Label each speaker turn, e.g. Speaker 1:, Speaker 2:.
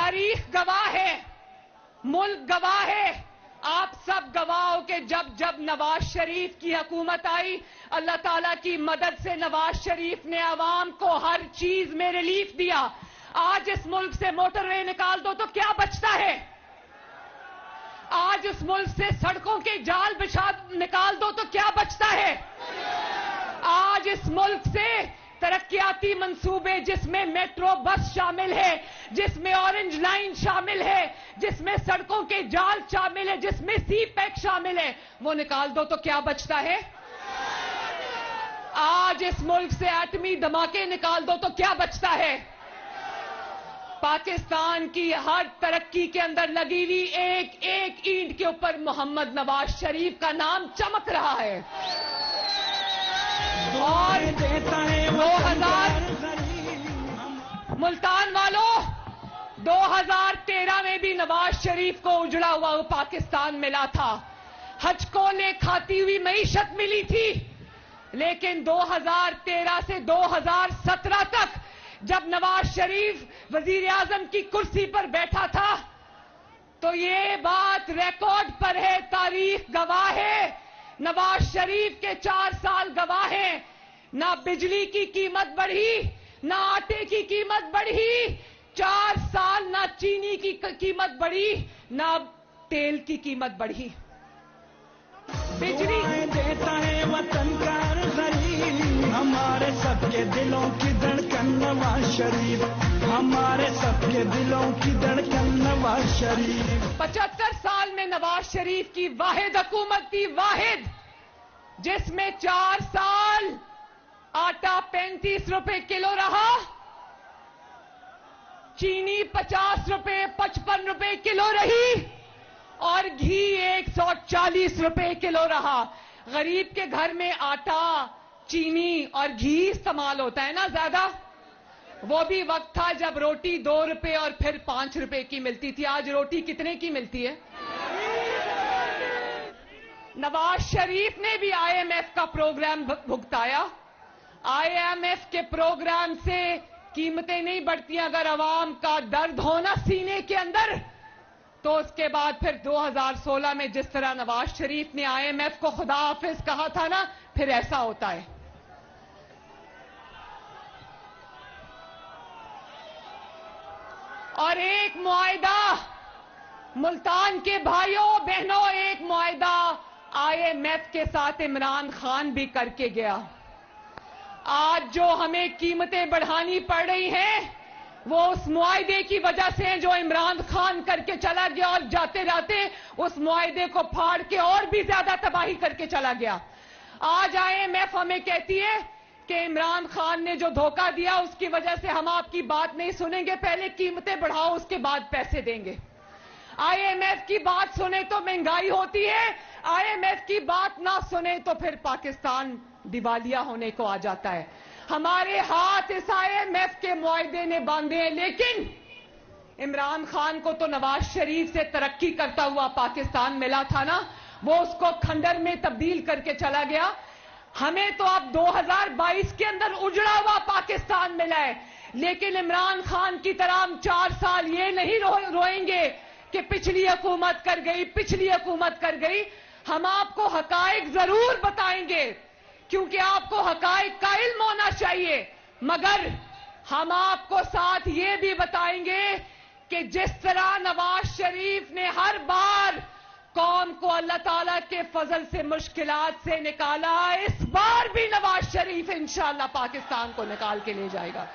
Speaker 1: तारीख गवाह है, मुल्क गवाह है, आप सब गवाह हो कि जब जब नवाज शरीफ की हुकूमत आई, अल्लाह ताला की मदद से नवाज शरीफ ने अवाम को हर चीज में रिलीफ दिया। आज इस मुल्क से मोटरवे निकाल दो तो क्या बचता है? आज इस मुल्क से सड़कों के जाल बिछा निकाल दो तो क्या बचता है? आज इस मुल्क से तरक्याती मंसूबे जिसमें मेट्रो बस शामिल है, जिसमें ऑरेंज लाइन शामिल है, जिसमें सड़कों के जाल शामिल है, जिसमें सी पैक शामिल है, वो निकाल दो तो क्या बचता है? आज इस मुल्क से एटमी धमाके निकाल दो तो क्या बचता है? पाकिस्तान की हर तरक्की के अंदर लगी हुई एक एक ईंट के ऊपर मोहम्मद नवाज शरीफ का नाम चमक रहा है। और 2000 मुल्तान वालों, 2013 में भी नवाज शरीफ को उजड़ा हुआ पाकिस्तान मिला था, हज को ले खाती हुई मईशत मिली थी। लेकिन 2013 से 2017 तक जब नवाज शरीफ वजीर आजम की कुर्सी पर बैठा था, तो ये बात रिकॉर्ड पर है, तारीख गवाह है, नवाज शरीफ के 4 साल गवाह हैं। ना बिजली की कीमत बढ़ी, ना आटे की कीमत बढ़ी, 4 साल ना चीनी की कीमत बढ़ी, ना तेल की कीमत बढ़ी। बिजली
Speaker 2: देता है वतन का गरीब, हमारे सबके दिलों की धड़कन नवाज शरीफ, हमारे सबके दिलों की धड़कन नवाज शरीफ।
Speaker 1: 75 साल में नवाज शरीफ की वाहिद हुकूमत थी, वाहिद, जिसमें 4 साल आटा 35 रुपए किलो रहा, चीनी 50 रुपए 55 रुपए किलो रही, और घी 140 रुपए किलो रहा। गरीब के घर में आटा, चीनी और घी इस्तेमाल होता है ना ज्यादा। वो भी वक्त था जब रोटी 2 रुपए और फिर 5 रुपए की मिलती थी। आज रोटी कितने की मिलती है? नवाज शरीफ ने भी आईएमएफ का प्रोग्राम भुगताया। आईएमएफ के प्रोग्राम से कीमतें नहीं बढ़ती। अगर आवाम का दर्द हो ना सीने के अंदर, तो उसके बाद फिर 2016 में जिस तरह नवाज शरीफ ने आईएमएफ को खुदा हाफिज कहा था ना, फिर ऐसा होता है। और एक मुआहिदा मुल्तान के भाइयों बहनों, एक मुआहिदा आईएमएफ के साथ इमरान खान भी करके गया। आज जो हमें कीमतें बढ़ानी पड़ रही हैं, वो उस मुआहिदे की वजह से जो इमरान खान करके चला गया, और जाते जाते उस मुआहिदे को फाड़ के और भी ज्यादा तबाही करके चला गया। आज आईएमएफ हमें कहती है कि इमरान खान ने जो धोखा दिया उसकी वजह से हम आपकी बात नहीं सुनेंगे, पहले कीमतें बढ़ाओ उसके बाद पैसे देंगे। आईएमएफ की बात सुने तो महंगाई होती है, आईएमएफ की बात ना सुने तो फिर पाकिस्तान दिवालिया होने को आ जाता है। हमारे हाथ इस आईएमएफ के मुआहिदे ने बांधे हैं, लेकिन इमरान खान को तो नवाज शरीफ से तरक्की करता हुआ पाकिस्तान मिला था ना, वो उसको खंडर में तब्दील करके चला गया। हमें तो अब 2022 के अंदर उजड़ा हुआ पाकिस्तान मिला है, लेकिन इमरान खान की तरह हम 4 साल ये नहीं रोएंगे कि पिछली हुकूमत कर गई, पिछली हुकूमत कर गई। हम आपको हकायक जरूर बताएंगे, क्योंकि आपको हकायक का इल्म होना चाहिए, मगर हम आपको साथ ये भी बताएंगे कि जिस तरह नवाज शरीफ ने हर बार कौम को अल्लाह ताला के फजल से मुश्किलात से निकाला, इस बार भी नवाज शरीफ इंशाअल्लाह पाकिस्तान को निकाल के ले जाएगा।